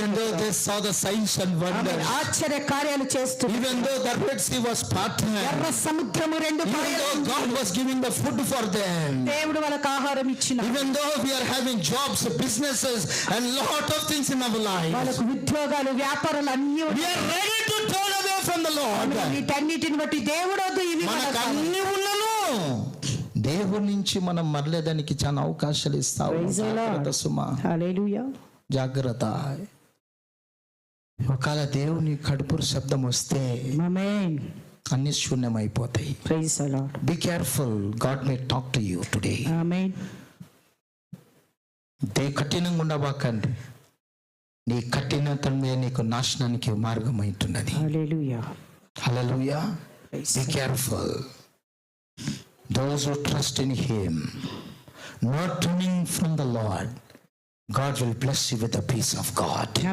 Even though they saw the signs and wonders, ఆశ్చర్య కార్యాలు చేస్తున్నారు. even though the Red Sea was parted, ఎర్ర సముద్రము రెండు even though God was giving the food for them, దేవుడు వాళ్ళకి ఆహారం ఇచ్చినాడు. even though we are having jobs, businesses and lot of things in our life, వాళ్ళకు ఉద్యోగాలు, వ్యాపారాలు అన్ని we are ready to turn away from the Lord. వీటన్నిటిని బట్టి దేవుడు వద్దు, ఇవి మనకు అన్ని ఉన్నను దేవుడి నుంచి మనం మరలేదానికి చాలా అవకాశాలు ఇస్తావు. సుమా, హల్లెలూయా, జాగ్రత్త. ఒకవేళ దేవుని కడుపురు శబ్దం వస్తే ఆమేన్, అన్ని శూన్యమైపోతాయి. Praise the lord. Be careful, God may talk to you today. Amen. కఠినంగా ఉండబాకండి. నీ కఠినతమే నీకు నాశనానికి మార్గం అవుతున్నది. Hallelujah, hallelujah. Be careful. Those who trust in Him, not turning from the Lord, God will bless you with the peace of God.